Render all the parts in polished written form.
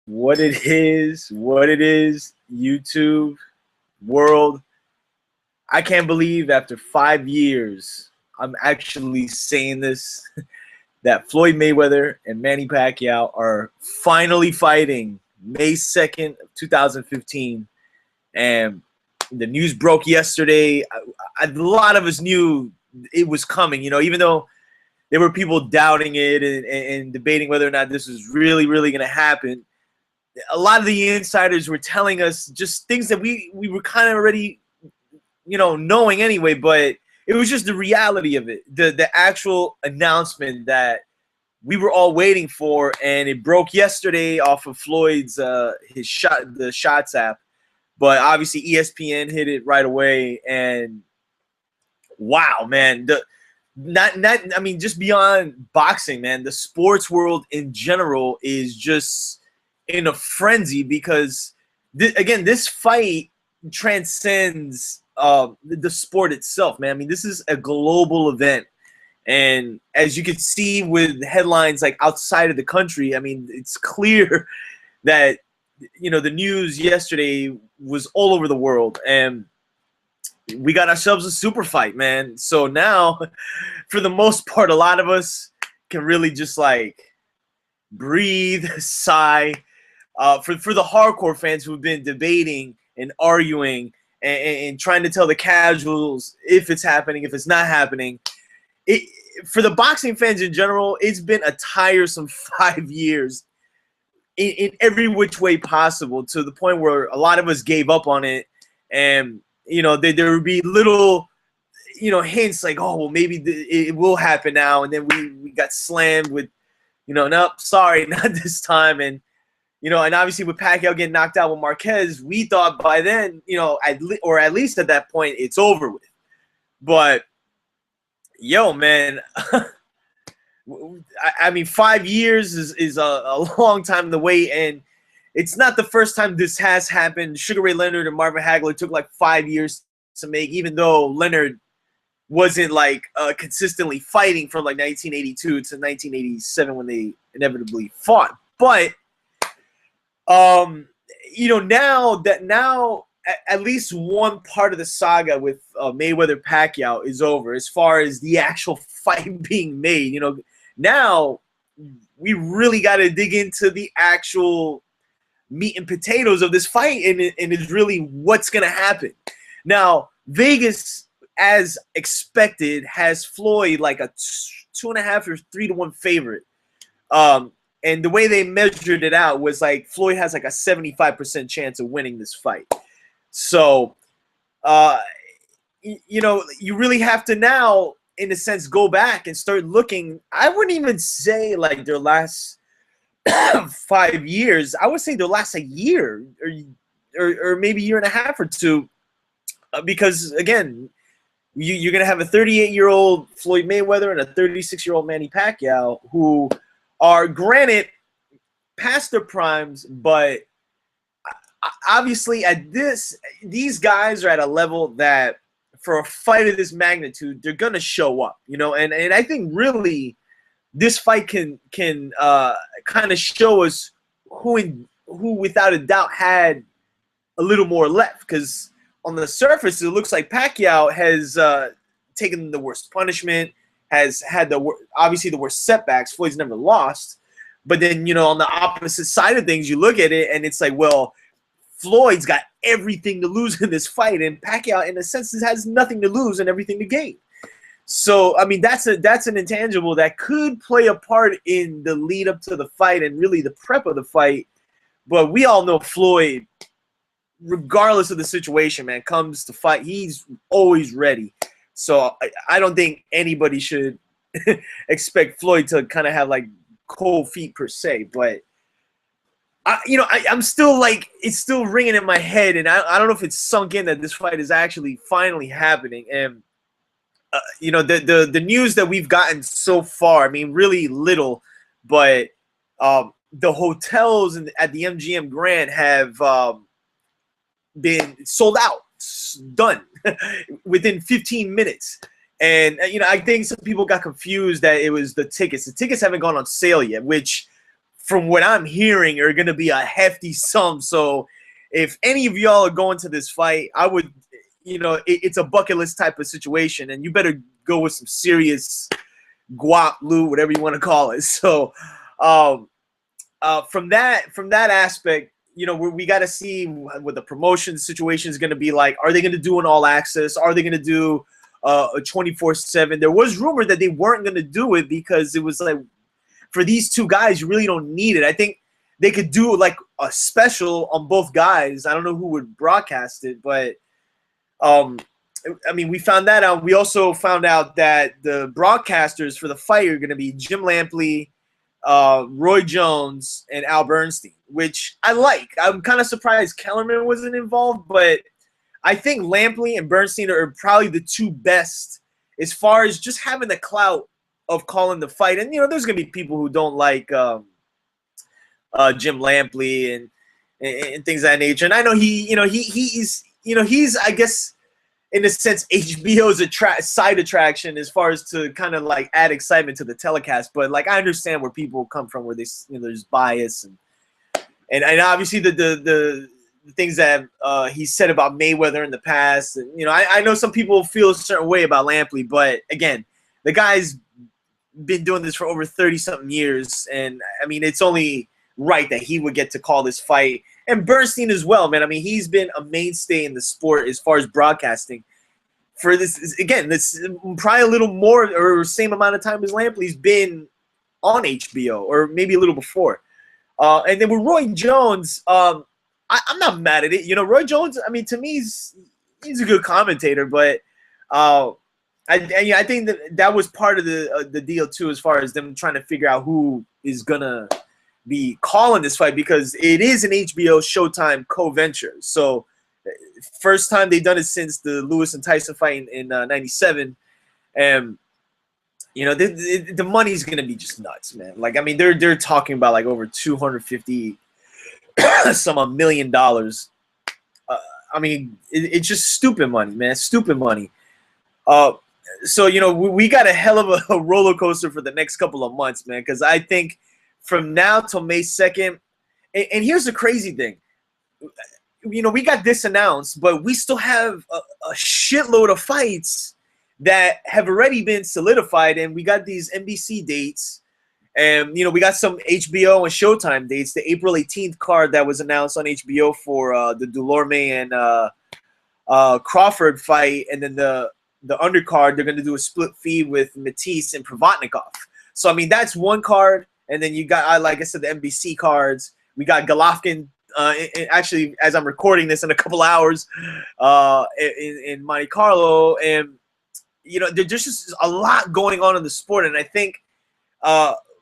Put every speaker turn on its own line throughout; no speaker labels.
what it is, YouTube world. I can't believe after 5 years, I'm actually saying this, that Floyd Mayweather and Manny Pacquiao are finally fighting May 2nd, 2015. And the news broke yesterday. A lot of us knew it was coming, even though there were people doubting it and debating whether or not this was really going to happen. A lot of the insiders were telling us just things that we were kind of already, knowing anyway, but it was just the reality of it, the actual announcement that we were all waiting for, and it broke yesterday off of Floyd's the Shots app. But obviously ESPN hit it right away, and wow, man, just beyond boxing, man, the sports world in general is just in a frenzy because again, this fight transcends the sport itself, man. I mean, this is a global event, and as you can see with headlines like outside of the country, I mean, it's clear that the news yesterday was all over the world, and we got ourselves a super fight, man. So now, for the most part, a lot of us can really just like breathe, sigh. For the hardcore fans who've been debating and arguing and trying to tell the casuals if it's happening, if it's not happening. For the boxing fans in general, it's been a tiresome 5 years in every which way possible, to the point where a lot of us gave up on it. And, there would be little, hints like, oh, well, maybe it will happen now. And then we got slammed with, nope, sorry, not this time. And, and obviously with Pacquiao getting knocked out with Marquez, we thought by then, or at least at that point, it's over with. But, yo, man, I mean, 5 years is a long time to wait, and it's not the first time this has happened. Sugar Ray Leonard and Marvin Hagler took like 5 years to make, even though Leonard wasn't like consistently fighting from like 1982 to 1987 when they inevitably fought. But now at least one part of the saga with Mayweather Pacquiao is over, as far as the actual fight being made. Now we really got to dig into the actual meat and potatoes of this fight, and it's really what's going to happen. Now, Vegas, as expected, has Floyd like a 2.5 or 3-1 favorite. And the way they measured it out was like Floyd has like a 75% chance of winning this fight. So, you really have to now, in a sense, go back and start looking. I wouldn't even say like their last 5 years. I would say their last a year or maybe a year and a half or two, because again, you're gonna have a 38-year-old Floyd Mayweather and a 36-year-old Manny Pacquiao, who are, granted, past their primes, but obviously these guys are at a level that for a fight of this magnitude, they're gonna show up, and I think really this fight can kind of show us who without a doubt had a little more left, because on the surface it looks like Pacquiao has taken the worst punishment, has had obviously the worst setbacks. Floyd's never lost, but then on the opposite side of things, you look at it and it's like, well, Floyd's got everything to lose in this fight, and Pacquiao, in a sense, has nothing to lose and everything to gain. So, I mean, that's an intangible that could play a part in the lead up to the fight and really the prep of the fight. But we all know Floyd, regardless of the situation, man, comes to fight, he's always ready. So I don't think anybody should expect Floyd to kind of have like cold feet per se, but I'm still like, it's still ringing in my head, and I don't know if it's sunk in that this fight is actually finally happening. And the news that we've gotten so far, I mean, really little, but the hotels at the MGM Grand have been sold out, done within 15 minutes. And I think some people got confused that it was the tickets. The tickets haven't gone on sale yet, which from what I'm hearing, are going to be a hefty sum. So if any of y'all are going to this fight, I would, it's a bucket list type of situation, and you better go with some serious guap, loot, whatever you want to call it. So from that aspect, we got to see what the promotion situation is going to be like. Are they going to do an all access? Are they going to do a 24/7? There was rumor that they weren't going to do it because it was like, for these two guys, you really don't need it. I think they could do like a special on both guys. I don't know who would broadcast it, but I mean, we found that out. We also found out that the broadcasters for the fight are going to be Jim Lampley, Roy Jones, and Al Bernstein, which I like. I'm kind of surprised Kellerman wasn't involved, but I think Lampley and Bernstein are probably the two best as far as just having the clout of calling the fight. And, there's going to be people who don't like Jim Lampley and things of that nature. And I know he's I guess, in a sense, HBO's side attraction as far as to kind of like add excitement to the telecast. But like, I understand where people come from, where they, there's bias and obviously the things that he said about Mayweather in the past. And, I know some people feel a certain way about Lampley, but again, the guy's been doing this for over 30-something years, and I mean, it's only right that he would get to call this fight. And Bernstein as well, man. I mean, he's been a mainstay in the sport as far as broadcasting for this. Again, this probably a little more or same amount of time as Lampley's been on HBO, or maybe a little before. And then with Roy Jones, I'm not mad at it. Roy Jones, I mean, to me, he's a good commentator, but I think that was part of the deal too, as far as them trying to figure out who is gonna be calling this fight, because it is an HBO Showtime co-venture. So first time they've done it since the Lewis and Tyson fight in '97, and the money's gonna be just nuts, man. Like, I mean, they're talking about like over 250 some $1 million. I mean, it's just stupid money, man. Stupid money. So, we got a hell of a roller coaster for the next couple of months, man, because I think from now till May 2nd, and here's the crazy thing. We got this announced, but we still have a shitload of fights that have already been solidified, and we got these NBC dates, and, we got some HBO and Showtime dates. The April 18th card that was announced on HBO for the Delorme and Crawford fight, and then the undercard, they're going to do a split feed with Matisse and Provodnikov. So, I mean, that's one card. And then you got, like I said, the NBC cards. We got Golovkin, actually, as I'm recording this in a couple hours, in Monte Carlo. And, there's just a lot going on in the sport. And I think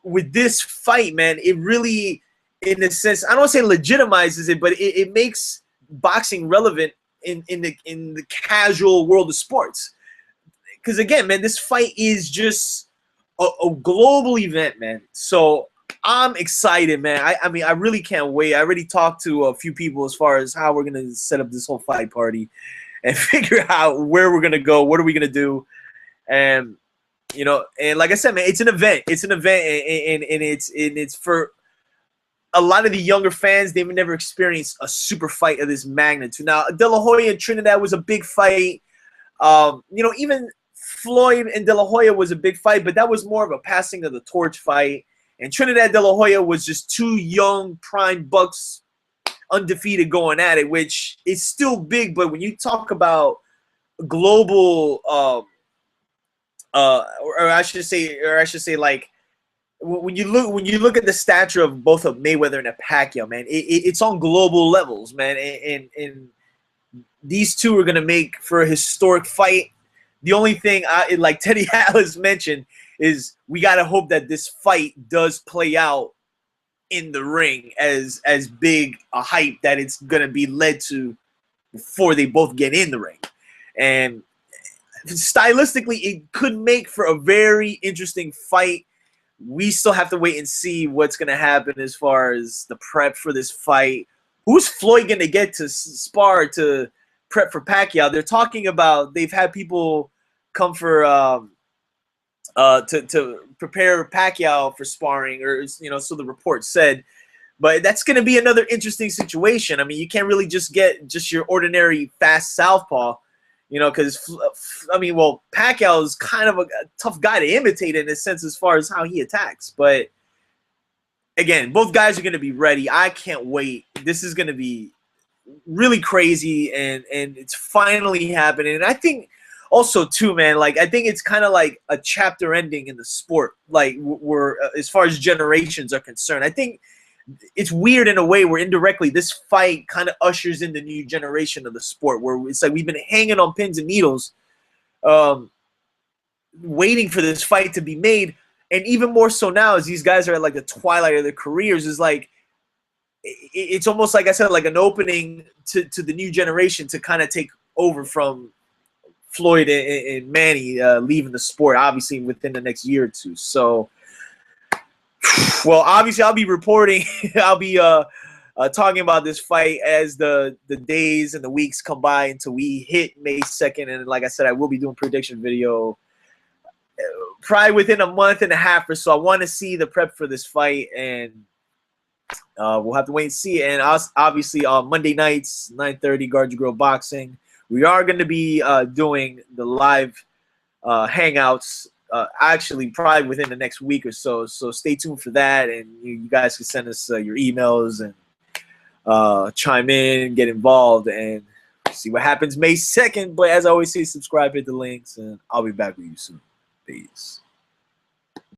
with this fight, man, it really, in a sense, I don't want to say legitimizes it, but it makes boxing relevant in the casual world of sports. Because, again, man, this fight is just a global event, man. So I'm excited, man. I mean, I really can't wait. I already talked to a few people as far as how we're going to set up this whole fight party and figure out where we're going to go, what are we going to do. And, and like I said, man, it's an event. It's an event, and it's for a lot of the younger fans. They've never experienced a super fight of this magnitude. Now, De La Hoya and Trinidad was a big fight. Even Floyd and De La Hoya was a big fight, but that was more of a passing of the torch fight. And Trinidad De La Hoya was just two young prime bucks, undefeated, going at it, which is still big. But when you talk about global, or I should say, like, when you look at the stature of both of Mayweather and a Pacquiao, man, it's on global levels, man. And these two are gonna make for a historic fight. The only thing, like Teddy Atlas mentioned, is we gotta hope that this fight does play out in the ring as big a hype that it's gonna be led to before they both get in the ring. And stylistically, it could make for a very interesting fight. We still have to wait and see what's gonna happen as far as the prep for this fight. Who's Floyd gonna get to spar to prep for Pacquiao? They're talking about, they've had people come for to prepare Pacquiao for sparring, or so the report said. But that's going to be another interesting situation. I mean, you can't really just get just your ordinary fast southpaw, because well, Pacquiao is kind of a tough guy to imitate in a sense as far as how he attacks. But again, both guys are going to be ready. I can't wait. This is going to be really crazy, and it's finally happening. And I think also too, man, like I think it's kind of like a chapter ending in the sport, like we're as far as generations are concerned. I think it's weird in a way where indirectly this fight kind of ushers in the new generation of the sport, where it's like we've been hanging on pins and needles, waiting for this fight to be made. And even more so now, as these guys are at like the twilight of their careers, is like it's almost like I said, like an opening to the new generation to kind of take over from Floyd and Manny leaving the sport, obviously within the next year or two. So, well, obviously I'll be reporting. I'll be talking about this fight as the days and the weeks come by until we hit May 2nd. And like I said, I will be doing prediction video probably within a month and a half or so. I want to see the prep for this fight, and we'll have to wait and see. And obviously on Monday nights, 9:30, Guard Your Grill Boxing, we are going to be doing the live hangouts actually probably within the next week or so. So stay tuned for that, and you guys can send us your emails and chime in, get involved, and see what happens May 2nd. But as I always say, subscribe, hit the links, and I'll be back with you soon. Peace.